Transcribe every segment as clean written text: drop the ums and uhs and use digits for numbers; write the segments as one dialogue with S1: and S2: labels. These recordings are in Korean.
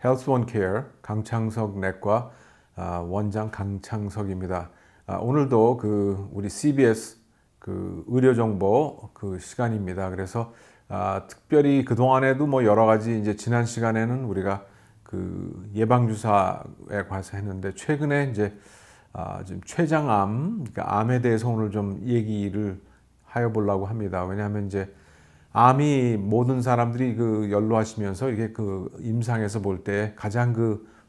S1: 헬스원 케어 강창석 내과 원장 강창석입니다. 오늘도 우리 CBS 의료 정보 시간입니다. 그래서 특별히 그 동안에도 뭐 여러 가지 이제 지난 시간에는 우리가 예방 주사에 관해서 했는데 최근에 이제 지금 췌장암, 그러니까 암에 대해서 오늘 좀 얘기를 하여 보려고 합니다. 왜냐하면 이제 암이 모든 사람들이 연로하시면서 이게 임상에서 볼 때 가장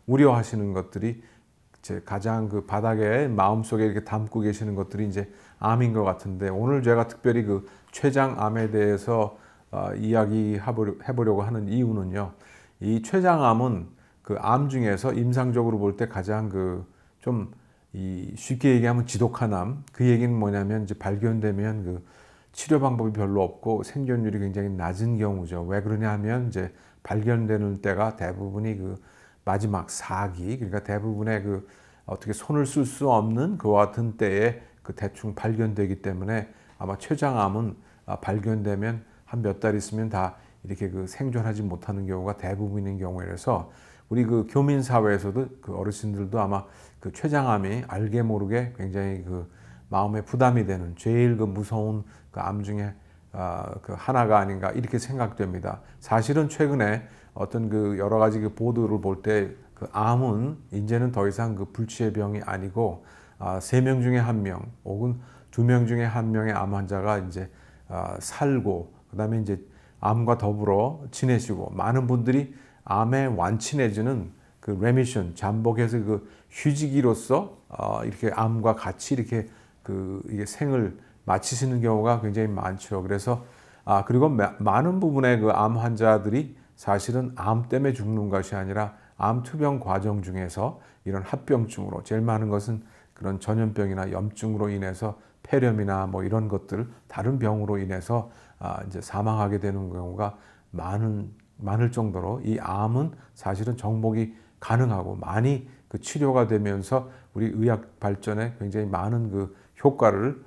S1: 우려하시는 것들이 이제 가장 바닥에 마음속에 이렇게 담고 계시는 것들이 이제 암인 것 같은데, 오늘 제가 특별히 췌장암에 대해서 이야기해보려고 하는 이유는요. 이 췌장암은 암 중에서 임상적으로 볼 때 가장 좀 쉽게 얘기하면 지독한 암. 그 얘기는 뭐냐면 이제 발견되면 치료 방법이 별로 없고 생존율이 굉장히 낮은 경우죠. 왜 그러냐 하면 이제 발견되는 때가 대부분이 마지막 4기, 그러니까 대부분의 어떻게 손을 쓸 수 없는 그와 같은 때에 대충 발견되기 때문에 아마 췌장암은 발견되면 한 몇 달 있으면 다 이렇게 생존하지 못하는 경우가 대부분인 경우라서 우리 교민 사회에서도 어르신들도 아마 췌장암이 알게 모르게 굉장히 마음에 부담이 되는 제일 무서운 암 중에 하나가 아닌가 이렇게 생각됩니다. 사실은 최근에 어떤 여러 가지 보도를 볼 때 암은 이제는 더 이상 불치의 병이 아니고 3명 중에 1명 혹은 2명 중에 1명의 암 환자가 이제 살고, 그다음에 이제 암과 더불어 지내시고 많은 분들이 암에 완치내주는 레미션, 잠복해서 휴지기로서 이렇게 암과 같이 이렇게 이게 생을 마치시는 경우가 굉장히 많죠. 그래서 그리고 많은 부분의 암 환자들이 사실은 암 때문에 죽는 것이 아니라 암 투병 과정 중에서 이런 합병증으로, 제일 많은 것은 그런 전염병이나 염증으로 인해서 폐렴이나 뭐 이런 것들, 다른 병으로 인해서 이제 사망하게 되는 경우가 많을 정도로 이 암은 사실은 정복이 가능하고 많이 치료가 되면서 우리 의학 발전에 굉장히 많은 효과를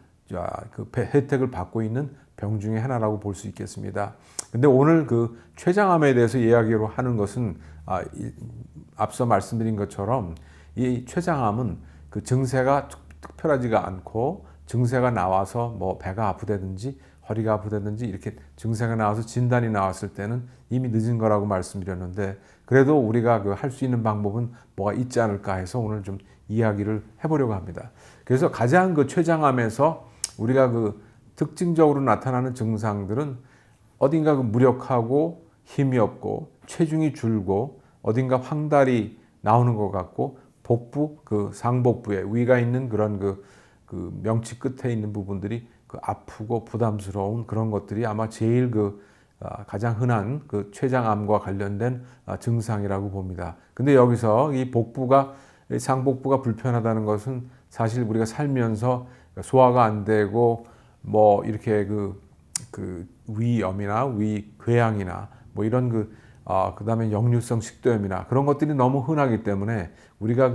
S1: 혜택을 받고 있는 병 중에 하나라고 볼 수 있겠습니다. 근데 오늘 췌장암에 대해서 이야기로 하는 것은 앞서 말씀드린 것처럼 이 췌장암은 증세가 특별하지가 않고, 증세가 나와서 뭐 배가 아프다든지 허리가 아프다든지 이렇게 증세가 나와서 진단이 나왔을 때는 이미 늦은 거라고 말씀드렸는데, 그래도 우리가 할 수 있는 방법은 뭐가 있지 않을까 해서 오늘 좀 이야기를 해보려고 합니다. 그래서 가장 췌장암에서 우리가 특징적으로 나타나는 증상들은 어딘가 무력하고 힘이 없고 체중이 줄고 어딘가 황달이 나오는 것 같고 복부, 상복부에 위가 있는 그런 명치 끝에 있는 부분들이 아프고 부담스러운 그런 것들이 아마 제일 가장 흔한 췌장암과 관련된 증상이라고 봅니다. 근데 여기서 이 상복부가 불편하다는 것은 사실 우리가 살면서 소화가 안 되고 뭐 이렇게 위염이나 위궤양이나 뭐 이런 그다음에 역류성 식도염이나 그런 것들이 너무 흔하기 때문에 우리가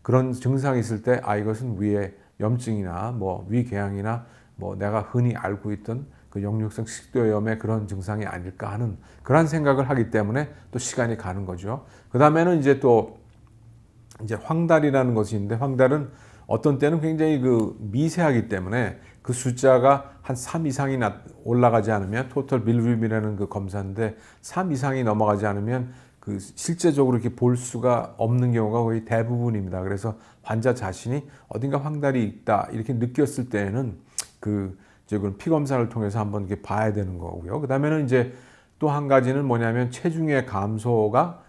S1: 그런 증상이 있을 때 이것은 위에 염증이나 뭐 위궤양이나 뭐 내가 흔히 알고 있던 역류성 식도염의 그런 증상이 아닐까 하는 그런 생각을 하기 때문에 또 시간이 가는 거죠. 그 다음에는 이제 또 황달이라는 것이 있는데, 황달은 어떤 때는 굉장히 미세하기 때문에 숫자가 한 3 이상이 올라가지 않으면, 토탈 빌루빔이라는 검사인데 3 이상이 넘어가지 않으면 실제적으로 이렇게 볼 수가 없는 경우가 거의 대부분입니다. 그래서 환자 자신이 어딘가 황달이 있다 이렇게 느꼈을 때에는 피 검사를 통해서 한번 이렇게 봐야 되는 거고요. 그 다음에는 이제 또 한 가지는 뭐냐면 체중의 감소가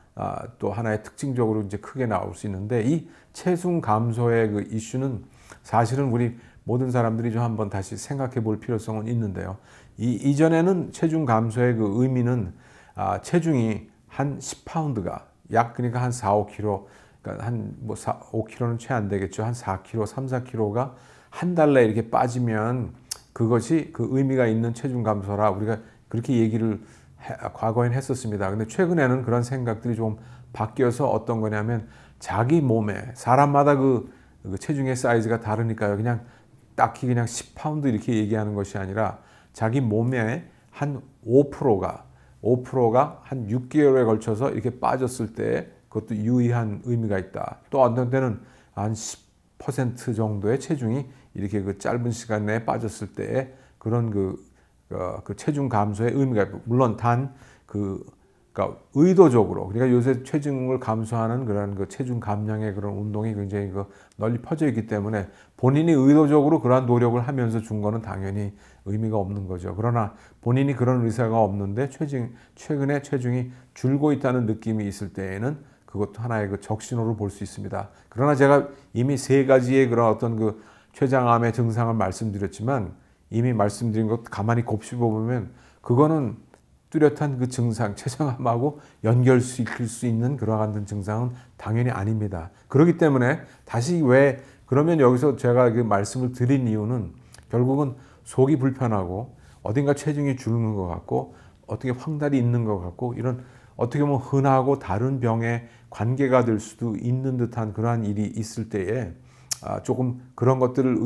S1: 또 하나의 특징적으로 이제 크게 나올 수 있는데, 이 체중 감소의 이슈는 사실은 우리 모든 사람들이 좀 한번 다시 생각해 볼 필요성은 있는데요. 이전에는 체중 감소의 의미는 체중이 한 10파운드가 그러니까 한 4, 5kg, 그러니까 한 5kg는 채 안 되겠죠. 한 4kg, 3, 4kg가 한 달 내에 이렇게 빠지면 그것이 의미가 있는 체중 감소라 우리가 그렇게 얘기를 과거에는 했었습니다. 근데 최근에는 그런 생각들이 좀 바뀌어서 어떤 거냐면, 자기 몸에 사람마다 체중의 사이즈가 다르니까요. 그냥 딱히 그냥 10파운드 이렇게 얘기하는 것이 아니라 자기 몸에 한 5%가 5%가 한 6개월에 걸쳐서 이렇게 빠졌을 때 그것도 유의한 의미가 있다. 또 어떤 때는 한 10% 정도의 체중이 이렇게 그 짧은 시간 내에 빠졌을 때에 그런 그 체중 감소의 의미가 있고, 물론 그러니까 의도적으로, 그러니까 요새 체중을 감소하는 그런 그 체중 감량의 그런 운동이 굉장히 널리 퍼져 있기 때문에 본인이 의도적으로 그러한 노력을 하면서 준 거는 당연히 의미가 없는 거죠. 그러나 본인이 그런 의사가 없는데 최근에 체중이 줄고 있다는 느낌이 있을 때에는 그것도 하나의 그 적신호로 볼 수 있습니다. 그러나 제가 이미 세 가지의 그런 어떤 그 췌장암의 증상을 말씀드렸지만, 이미 말씀드린 것 가만히 곱씹어 보면 그거는 뚜렷한 그 증상, 췌장암하고 연결시킬 수 있는 그러한 증상은 당연히 아닙니다. 그렇기 때문에 다시 그러면 여기서 제가 그 말씀을 드린 이유는 결국은 속이 불편하고 어딘가 체중이 줄는 것 같고 어떻게 황달이 있는 것 같고, 이런 어떻게 보면 흔하고 다른 병에 관계가 될 수도 있는 듯한 그러한 일이 있을 때에 조금 그런 것들을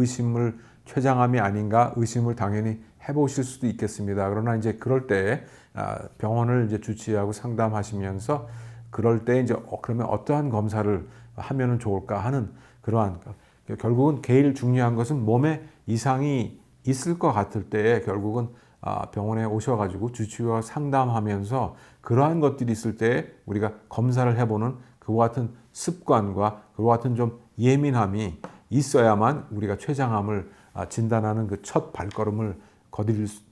S1: 췌장암이 아닌가 의심을 당연히 해보실 수도 있겠습니다. 그러나 이제 그럴 때 병원을 이제 주치의하고 상담하시면서 그럴 때 이제 그러면 어떠한 검사를 하면은 좋을까 하는 그러한, 결국은 제일 중요한 것은 몸에 이상이 있을 것 같을 때에 결국은 병원에 오셔가지고 주치의와 상담하면서 그러한 것들이 있을 때 우리가 검사를 해보는 그와 같은 습관과 그와 같은 좀 예민함이 있어야만 우리가 췌장암을 진단하는 그 첫 발걸음을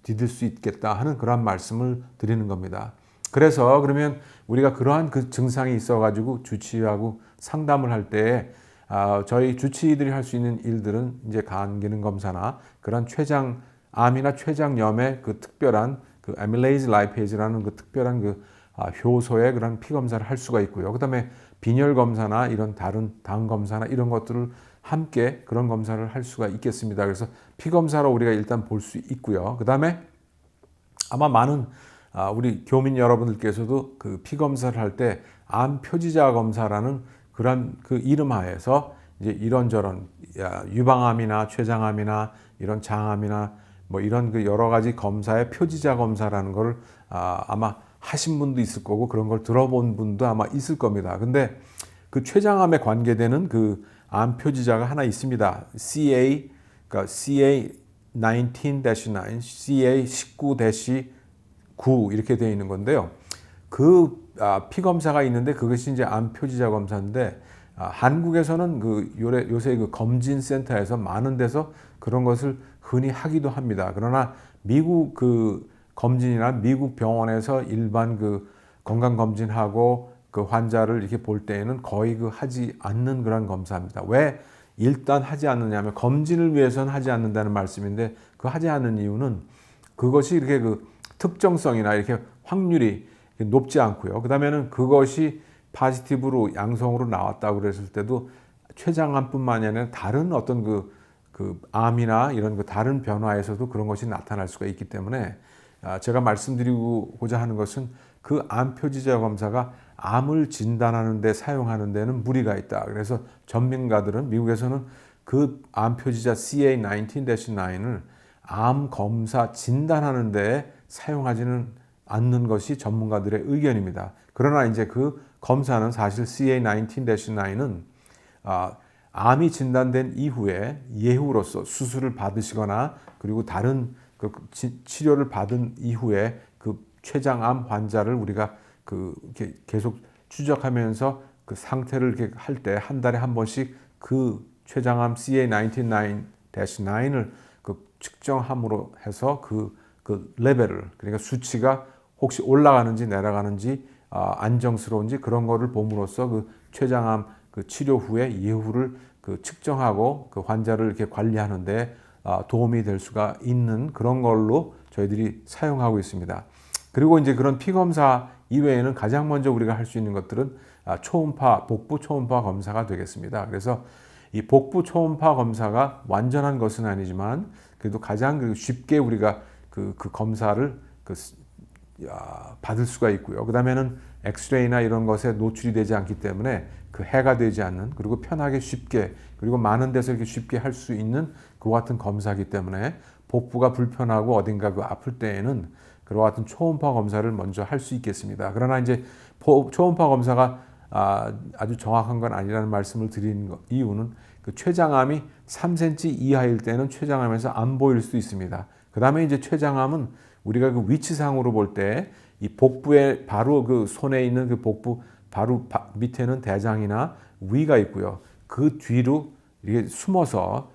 S1: 디딜 수 있겠다 하는 그런 말씀을 드리는 겁니다. 그래서 그러면 우리가 그러한 그 증상이 있어가지고 주치의하고 상담을 할 때 저희 주치의들이 할 수 있는 일들은 이제 간 기능 검사나 그런 췌장암이나 췌장염의 그 특별한 그 아밀레이즈 라이페이즈라는 그 특별한 그 효소의 그런 피 검사를 할 수가 있고요. 그다음에 빈혈 검사나 이런 다른 당 검사나 이런 것들을 함께 그런 검사를 할 수가 있겠습니다. 그래서 피 검사로 우리가 일단 볼 수 있고요. 그다음에 아마 많은 우리 교민 여러분들께서도 그 피 검사를 할 때 암 표지자 검사라는 그런 그 이름 하에서 이제 이런저런 유방암이나 췌장암이나 이런 장암이나 뭐 이런 그 여러 가지 검사의 표지자 검사라는 걸 아마 하신 분도 있을 거고 그런 걸 들어본 분도 아마 있을 겁니다. 근데 그 췌장암에 관계되는 그 암 표지자가 하나 있습니다. 그러니까 CA19-9, CA19-9 이렇게 되어 있는 건데요. 그 피 검사가 있는데 그것이 이제 암 표지자 검사인데 한국에서는 요새 그 검진센터에서 많은 데서 그런 것을 흔히 하기도 합니다. 그러나 미국 그 검진이나 미국 병원에서 일반 그 건강 검진하고 그 환자를 이렇게 볼 때에는 거의 하지 않는 그런 검사입니다. 왜 일단 하지 않느냐면 검진을 위해서는 하지 않는다는 말씀인데, 그 하지 않는 이유는 그것이 이렇게 그 특정성이나 이렇게 확률이 높지 않고요. 그 다음에는 그것이 파지티브로 양성으로 나왔다고 그랬을 때도 췌장암뿐만이 아니라 다른 어떤 그 암이나 이런 그 다른 변화에서도 그런 것이 나타날 수가 있기 때문에 제가 말씀드리고자 하는 것은 그 암 표지자 검사가 암을 진단하는 데 사용하는 데는 무리가 있다. 그래서 전문가들은 미국에서는 그 암 표지자 CA19-9을 암 검사 진단하는 데 사용하지는 않는 것이 전문가들의 의견입니다. 그러나 이제 그 검사는 사실 CA19-9은 암이 진단된 이후에 예후로서 수술을 받으시거나 그리고 다른 그 치료를 받은 이후에 그 췌장암 환자를 우리가 이렇게 계속 추적하면서 그 상태를 이렇게 할 때 한 달에 한 번씩 그 췌장암 CA19-9을 그 측정함으로 해서 그 레벨을, 그러니까 수치가 혹시 올라가는지 내려가는지 안정스러운지 그런 거를 봄으로써 그 췌장암 그 치료 후에 예후를 그 측정하고 그 환자를 이렇게 관리하는데 도움이 될 수가 있는 그런 걸로 저희들이 사용하고 있습니다. 그리고 이제 그런 피 검사 이외에는 가장 먼저 우리가 할 수 있는 것들은 복부 초음파 검사가 되겠습니다. 그래서 이 복부 초음파 검사가 완전한 것은 아니지만 그래도 가장 쉽게 우리가 그 검사를 받을 수가 있고요. 그 다음에는 엑스레이나 이런 것에 노출이 되지 않기 때문에 그 해가 되지 않는, 그리고 편하게 쉽게, 그리고 많은 데서 이렇게 쉽게 할 수 있는 그와 같은 검사이기 때문에 복부가 불편하고 어딘가 아플 때에는 그와 같은 초음파 검사를 먼저 할 수 있겠습니다. 그러나 이제 초음파 검사가 아주 정확한 건 아니라는 말씀을 드리는 이유는 그 췌장암이 3cm 이하일 때는 췌장암에서 안 보일 수도 있습니다. 그 다음에 이제 췌장암은 우리가 그 위치상으로 볼 때 이 복부에 바로 그 손에 있는 그 복부 바로 밑에는 대장이나 위가 있고요. 그 뒤로 이게 숨어서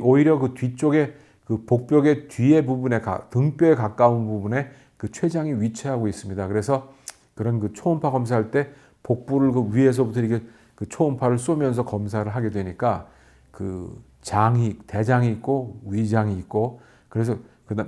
S1: 오히려 그 뒤쪽에 그 복벽의 뒤에 부분에 등뼈에 가까운 부분에 그 췌장이 위치하고 있습니다. 그래서 그런 그 초음파 검사할 때 복부를 그 위에서부터 이렇게 그 초음파를 쏘면서 검사를 하게 되니까 그 대장이 있고 위장이 있고 그래서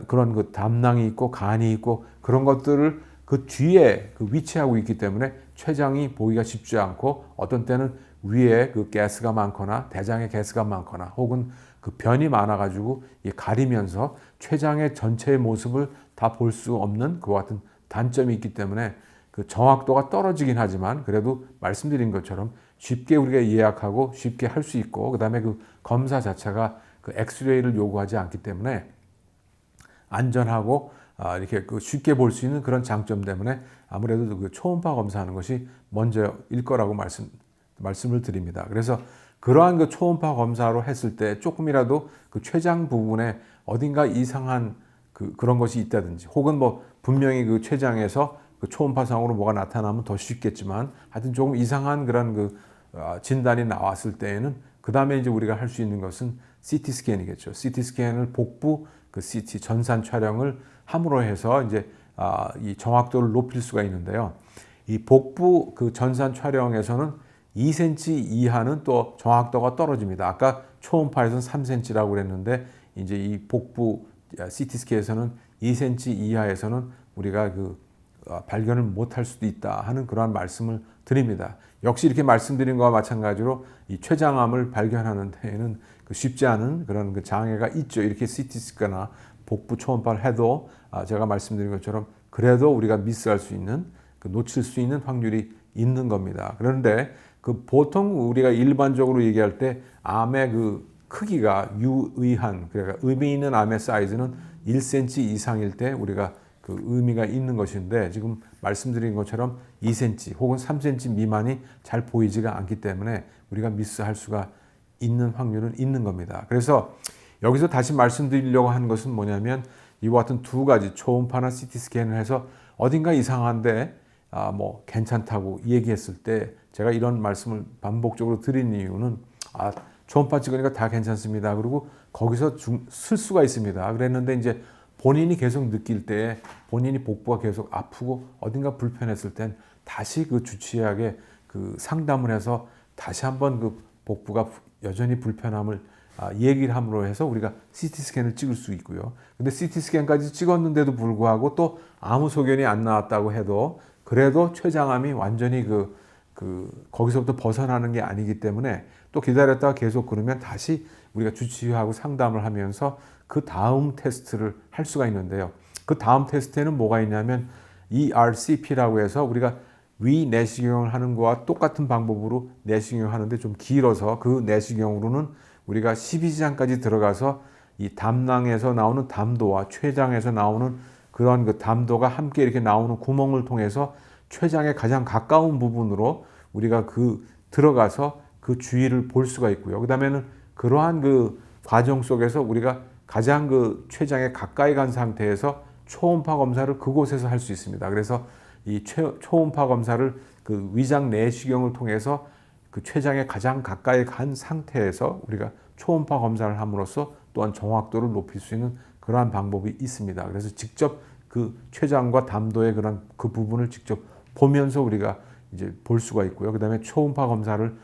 S1: 그런 그 담낭이 있고 간이 있고 그런 것들을 그 뒤에 그 위치하고 있기 때문에 췌장이 보기가 쉽지 않고 어떤 때는 위에 그 가스가 많거나 대장에 가스가 많거나 혹은 그 변이 많아가지고 가리면서 췌장의 전체의 모습을 다 볼 수 없는 그와 같은 단점이 있기 때문에 그 정확도가 떨어지긴 하지만 그래도 말씀드린 것처럼 쉽게 우리가 예약하고 쉽게 할 수 있고 그다음에 그 검사 자체가 그 엑스레이를 요구하지 않기 때문에 안전하고 이렇게 그 쉽게 볼 수 있는 그런 장점 때문에 아무래도 그 초음파 검사하는 것이 먼저일 거라고 말씀을 드립니다. 그래서 그러한 그 초음파 검사로 했을 때 조금이라도 그 췌장 부분에 어딘가 이상한 그런 것이 있다든지 혹은 뭐 분명히 그 췌장에서 그 초음파상으로 뭐가 나타나면 더 쉽겠지만 하여튼 조금 이상한 그런 그 진단이 나왔을 때에는 그 다음에 이제 우리가 할 수 있는 것은 CT 스캔이겠죠. CT 스캔을 복부 그 CT 전산 촬영을 함으로 해서 이제 이 정확도를 높일 수가 있는데요. 이 복부 그 전산 촬영에서는 2cm 이하는 또 정확도가 떨어집니다. 아까 초음파에서는 3cm라고 그랬는데 이제 이 복부 CT 스캔에서는 2cm 이하에서는 우리가 그 발견을 못할 수도 있다 하는 그러한 말씀을 드립니다. 역시 이렇게 말씀드린 것과 마찬가지로 이 췌장암을 발견하는 데에는 쉽지 않은 그런 그 장애가 있죠. 이렇게 CT 스캔이나 복부 초음파를 해도 제가 말씀드린 것처럼 그래도 우리가 미스할 수 있는 놓칠 수 있는 확률이 있는 겁니다. 그런데 그 보통 우리가 일반적으로 얘기할 때 암의 그 크기가 유의한 그러니까 의미 있는 암의 사이즈는 1cm 이상일 때 우리가 그 의미가 있는 것인데 지금 말씀드린 것처럼 2cm 혹은 3cm 미만이 잘 보이지가 않기 때문에 우리가 미스할 수가 있는 확률은 있는 겁니다. 그래서 여기서 다시 말씀드리려고 하는 것은 뭐냐면 이와 같은 두 가지 초음파나 CT 스캔을 해서 어딘가 이상한데 뭐 괜찮다고 얘기했을 때 제가 이런 말씀을 반복적으로 드린 이유는 초음파 찍으니까 다 괜찮습니다. 그리고 거기서 쓸 수가 있습니다. 그랬는데 이제 본인이 계속 느낄 때 본인이 복부가 계속 아프고 어딘가 불편했을 땐 다시 그 주치의에게 그 상담을 해서 다시 한번 그 복부가 여전히 불편함을 얘기를 함으로 해서 우리가 CT 스캔을 찍을 수 있고요. 근데 CT 스캔까지 찍었는데도 불구하고 또 아무 소견이 안 나왔다고 해도 그래도 췌장암이 완전히 거기서부터 벗어나는 게 아니기 때문에 또 기다렸다가 계속 그러면 다시 우리가 주치의하고 상담을 하면서 그 다음 테스트를 할 수가 있는데요. 그 다음 테스트에는 뭐가 있냐면 ERCP라고 해서 우리가 위 내시경을 하는 거와 똑같은 방법으로 내시경을 하는데 좀 길어서 그 내시경으로는 우리가 12지장까지 들어가서 이 담낭에서 나오는 담도와 췌장에서 나오는 그런 그 담도가 함께 이렇게 나오는 구멍을 통해서 췌장에 가장 가까운 부분으로 우리가 들어가서 그 주위를 볼 수가 있고요. 그 다음에는 그러한 그 과정 속에서 우리가 가장 그 췌장에 가까이 간 상태에서 초음파 검사를 그곳에서 할 수 있습니다. 그래서 이 초음파 검사를 그 위장 내시경을 통해서 그 췌장에 가장 가까이 간 상태에서 우리가 초음파 검사를 함으로써 또한 정확도를 높일 수 있는 그러한 방법이 있습니다. 그래서 직접 그 췌장과 담도의 그런 그 부분을 직접 보면서 우리가 이제 볼 수가 있고요. 그다음에 초음파 검사를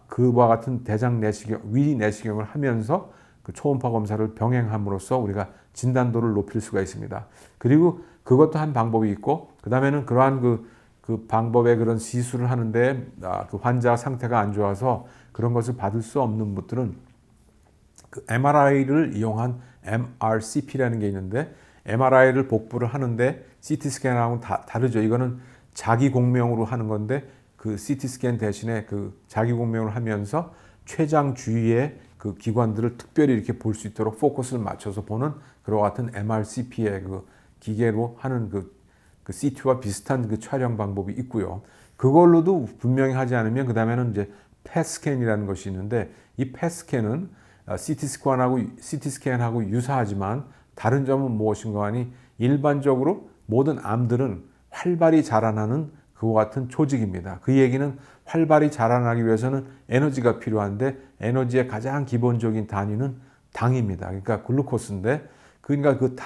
S1: 그와 같은 대장 내시경, 위 내시경을 하면서 그 초음파 검사를 병행함으로써 우리가 진단도를 높일 수가 있습니다. 그리고 그것도 한 방법이 있고, 그 다음에는 그러한 그 방법의 그런 시술을 하는데 그 환자 상태가 안 좋아서 그런 것을 받을 수 없는 분들은 그 MRI를 이용한 MRCP라는 게 있는데 MRI를 복부를 하는데 CT 스캔하고는 다르죠. 이거는 자기 공명으로 하는 건데 그 CT 스캔 대신에 그 자기 공명을 하면서 췌장 주위의 그 기관들을 특별히 이렇게 볼 수 있도록 포커스를 맞춰서 보는 그와 같은 MRCP의 그 기계로 하는 그 CT와 비슷한 그 촬영 방법이 있고요. 그걸로도 분명히 하지 않으면 그 다음에는 이제 펫스캔이라는 것이 있는데 이 펫스캔은 CT스캔하고 유사하지만 다른 점은 무엇인가 하니 일반적으로 모든 암들은 활발히 자라나는 그와 같은 조직입니다. 그 얘기는 활발히 자라나기 위해서는 에너지가 필요한데 에너지의 가장 기본적인 단위는 당입니다. 그러니까 글루코스인데 그러니까 그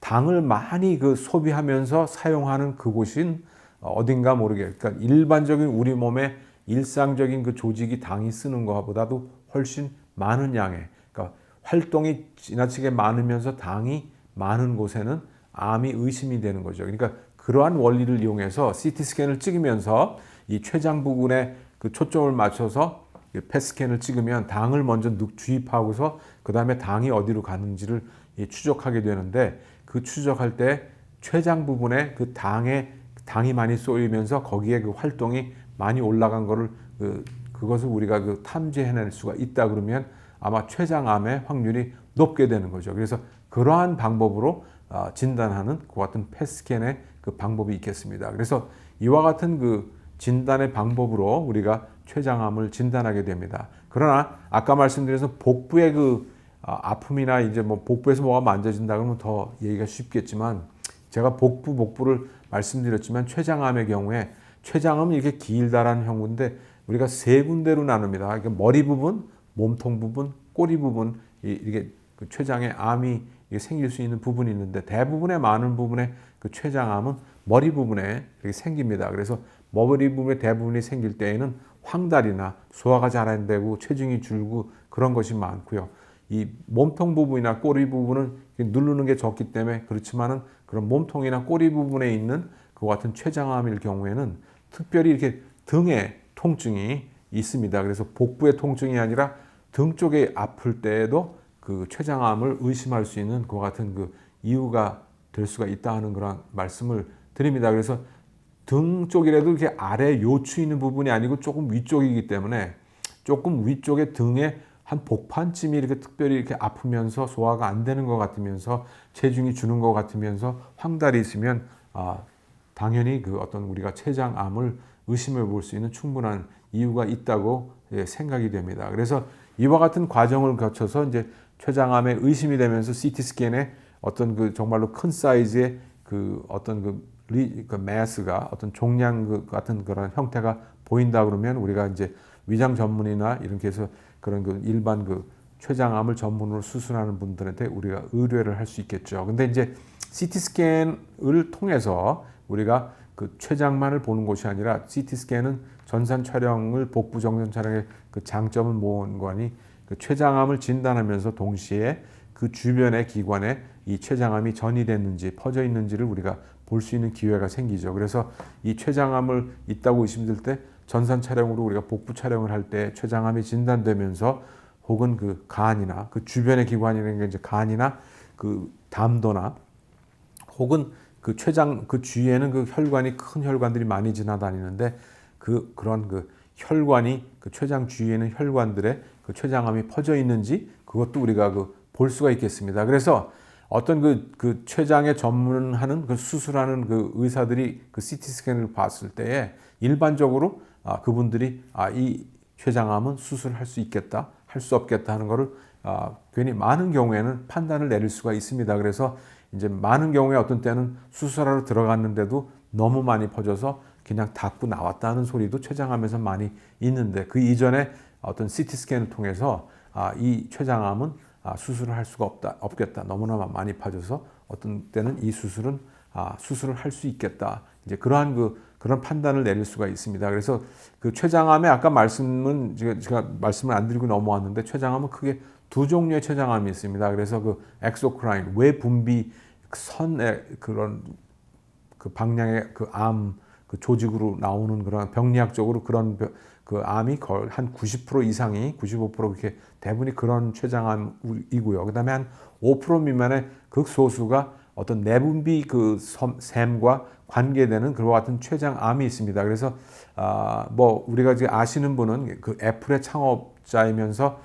S1: 당을 많이 그 소비하면서 사용하는 그곳인 어딘가 모르게 그러니까 일반적인 우리 몸의 일상적인 그 조직이 당이 쓰는 것보다도 훨씬 많은 양의 그러니까 활동이 지나치게 많으면서 당이 많은 곳에는 암이 의심이 되는 거죠. 그러니까 그러한 원리를 이용해서 CT 스캔을 찍으면서 이 췌장 부분에 그 초점을 맞춰서 펫 스캔을 찍으면 당을 먼저 주입하고서 그 다음에 당이 어디로 가는지를 추적하게 되는데 그 추적할 때 췌장 부분에 그 당이 많이 쏘이면서 거기에 그 활동이 많이 올라간 거를 그것을 우리가 그 탐지해낼 수가 있다 그러면 아마 췌장암의 확률이 높게 되는 거죠. 그래서 그러한 방법으로 진단하는 그 같은 펫스캔의 그 방법이 있겠습니다. 그래서 이와 같은 그 진단의 방법으로 우리가 췌장암을 진단하게 됩니다. 그러나 아까 말씀드려서 복부의 그 아픔이나 이제 뭐 복부에서 뭐가 만져진다 그러면 더 얘기가 쉽겠지만 제가 복부를 말씀드렸지만 췌장암의 경우에 췌장암은 이렇게 길다라는 형국인데 우리가 세 군데로 나눕니다. 그러니까 머리 부분, 몸통 부분, 꼬리 부분 이게 그 췌장의 암이 생길 수 있는 부분이 있는데 대부분의 많은 부분의 그 췌장암은 머리 부분에 이렇게 생깁니다. 그래서 머리 부분에 대부분이 생길 때에는 황달이나 소화가 잘 안 되고 체중이 줄고 그런 것이 많고요. 이 몸통 부분이나 꼬리 부분은 누르는 게 적기 때문에 그렇지만은 그런 몸통이나 꼬리 부분에 있는 그 같은 췌장암일 경우에는 특별히 이렇게 등에 통증이 있습니다. 그래서 복부의 통증이 아니라 등 쪽에 아플 때에도 그 췌장암을 의심할 수 있는 그 같은 그 이유가 될 수가 있다 하는 그런 말씀을 드립니다. 그래서 등 쪽이라도 이렇게 아래 요추 있는 부분이 아니고 조금 위쪽이기 때문에 조금 위쪽에 등에 한 복판쯤이 이렇게 특별히 이렇게 아프면서 소화가 안 되는 것 같으면서 체중이 주는 것 같으면서 황달이 있으면 당연히 그 어떤 우리가 췌장암을 의심해 볼 수 있는 충분한 이유가 있다고 생각이 됩니다. 그래서 이와 같은 과정을 거쳐서 이제 췌장암에 의심이 되면서 CT 스캔에 어떤 그 정말로 큰 사이즈의 그 어떤 그 매스가 어떤 종양 같은 그런 형태가 보인다 그러면 우리가 이제 위장 전문이나 이렇게 해서 그런 그 일반 그 췌장암을 전문으로 수술하는 분들한테 우리가 의뢰를 할 수 있겠죠. 근데 이제 CT 스캔을 통해서 우리가 그 췌장만을 보는 것이 아니라 CT 스캔은 전산 촬영을 복부 정전 촬영의 그 장점은 무언가니 그 췌장암을 진단하면서 동시에 그 주변의 기관에 이 췌장암이 전이됐는지 퍼져 있는지를 우리가 볼 수 있는 기회가 생기죠. 그래서 이 췌장암을 있다고 의심될 때 전산 촬영으로 우리가 복부 촬영을 할 때 췌장암이 진단되면서 혹은 그 간이나 그 주변의 기관이라는 게 이제 간이나 그 담도나 혹은 그 췌장 그 주위에는 그 혈관이 큰 혈관들이 많이 지나다니는데 그런 그 혈관이 그 췌장 주위에는 혈관들에 그 췌장암이 퍼져 있는지 그것도 우리가 그 볼 수가 있겠습니다. 그래서 어떤 그 췌장에 전문하는 그 수술하는 그 의사들이 그 CT 스캔을 봤을 때에 일반적으로 그분들이 이 췌장암은 수술할 수 있겠다, 할 수 없겠다 하는 거를 괜히 많은 경우에는 판단을 내릴 수가 있습니다. 그래서 이제 많은 경우에 어떤 때는 수술하러 들어갔는데도 너무 많이 퍼져서 그냥 닫고 나왔다는 소리도 췌장암에서 많이 있는데 그 이전에 어떤 CT 스캔을 통해서 이 췌장암은 수술을 할 수가 없겠다. 너무나 많이 퍼져서 어떤 때는 이 수술을 할 수 있겠다. 이제 그런 판단을 내릴 수가 있습니다. 그래서 그 췌장암의 아까 제가 말씀을 안 드리고 넘어왔는데 췌장암은 크게 두 종류의 췌장암이 있습니다. 그래서 그 엑소크라인 외분비 선의 그런 그 방향의 그 암 그 조직으로 나오는 그런 병리학적으로 그런 그 암이 거의 한 90% 이상이 95% 그렇게 대부분이 그런 췌장암이고요. 그다음에 한 5% 미만의 극소수가 어떤 내분비 그 샘과 관계되는 그와 같은 췌장암이 있습니다. 그래서 뭐 우리가 이제 아시는 분은 그 애플의 창업자이면서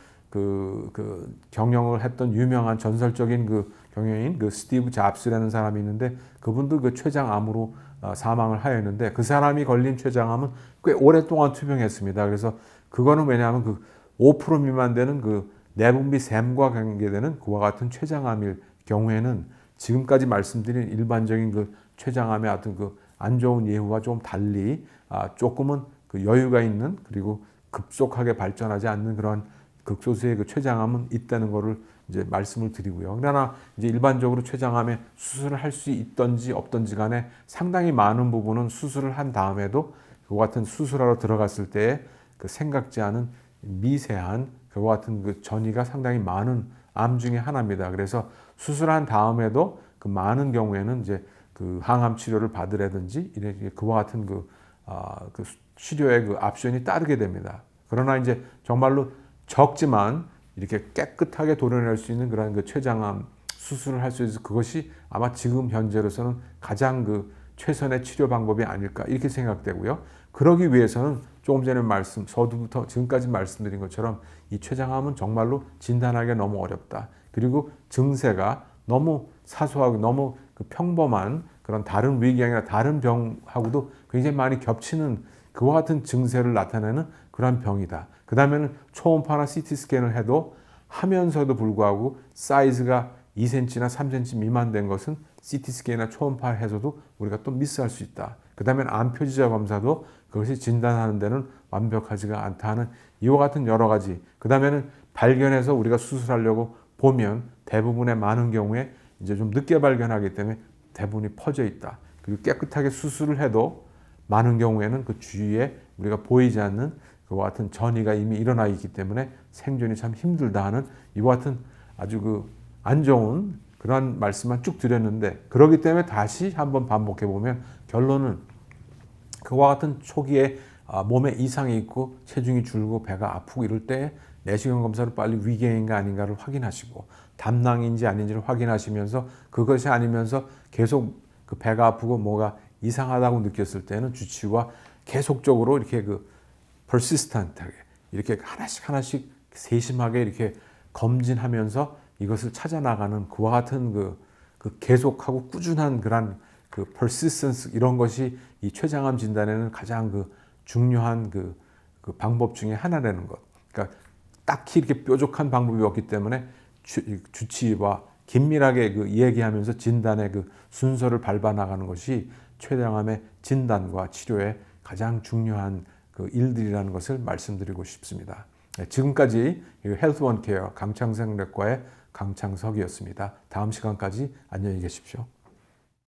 S1: 경영을 했던 유명한 전설적인 그 경영인 그 스티브 잡스라는 사람이 있는데 그분도 그 췌장암으로 사망을 하였는데 그 사람이 걸린 췌장암은 꽤 오랫동안 투병했습니다. 그래서 그거는 왜냐하면 그 5% 미만 되는 그 내분비 샘과 관계되는 그와 같은 췌장암일 경우에는 지금까지 말씀드린 일반적인 그 췌장암의 어떤 그 안 좋은 예후와 좀 달리 조금은 그 여유가 있는 그리고 급속하게 발전하지 않는 그런 극소수의 그 췌장암은 있다는 것을 이제 말씀을 드리고요. 그러나 이제 일반적으로 췌장암에 수술을 할 수 있던지 없던지 간에 상당히 많은 부분은 수술을 한 다음에도 그와 같은 수술하러 들어갔을 때 그 생각지 않은 미세한 그와 같은 그 전이가 상당히 많은 암 중에 하나입니다. 그래서 수술한 다음에도 그 많은 경우에는 이제 그 항암 치료를 받으라든지 이렇게 그와 같은 그 치료의 그 옵션이 따르게 됩니다. 그러나 이제 정말로 적지만 이렇게 깨끗하게 도려낼 수 있는 그런 그 췌장암 수술을 할 수 있어서 그것이 아마 지금 현재로서는 가장 그 최선의 치료 방법이 아닐까 이렇게 생각되고요. 그러기 위해서는 조금 전에 서두부터 지금까지 말씀드린 것처럼 이 췌장암은 정말로 진단하기가 너무 어렵다. 그리고 증세가 너무 사소하고 너무 그 평범한 그런 다른 위궤양이나 다른 병하고도 굉장히 많이 겹치는 그와 같은 증세를 나타내는 그런 병이다. 그 다음에는 초음파나 CT 스캔을 해도 하면서도 불구하고 사이즈가 2cm나 3cm 미만 된 것은 CT 스캔이나 초음파 해서도 우리가 또 미스할 수 있다. 그 다음에는 암 표지자 검사도 그것이 진단하는 데는 완벽하지가 않다 하는 이와 같은 여러 가지. 그 다음에는 발견해서 우리가 수술하려고 보면 대부분의 많은 경우에 이제 좀 늦게 발견하기 때문에 대부분이 퍼져 있다. 그리고 깨끗하게 수술을 해도 많은 경우에는 그 주위에 우리가 보이지 않는 그와 같은 전이가 이미 일어나 있기 때문에 생존이 참 힘들다 하는 이와 같은 아주 그 안 좋은 그러한 말씀만 쭉 드렸는데 그렇기 때문에 다시 한번 반복해 보면 결론은 그와 같은 초기에 몸에 이상이 있고 체중이 줄고 배가 아프고 이럴 때 내시경 검사를 빨리 위궤인가 아닌가를 확인하시고 담낭인지 아닌지를 확인하시면서 그것이 아니면서 계속 그 배가 아프고 뭐가 이상하다고 느꼈을 때는 주치의와 계속적으로 이렇게 그 persistent하게 이렇게 하나씩 세심하게 이렇게 검진하면서 이것을 찾아나가는 그와 같은 그 계속하고 꾸준한 그런 그 persistence 이런 것이 이 췌장암 진단에는 가장 그 중요한 그 방법 중에 하나라는 것. 그러니까 딱히 이렇게 뾰족한 방법이 없기 때문에 주치의와 긴밀하게 그 얘기하면서 진단의 그 순서를 밟아 나가는 것이 췌장암의 진단과 치료의 가장 중요한 그 일들이라는 것을 말씀드리고 싶습니다. 지금까지 헬스 원 케어 강창생내과의 강창석이었습니다. 다음 시간까지 안녕히 계십시오.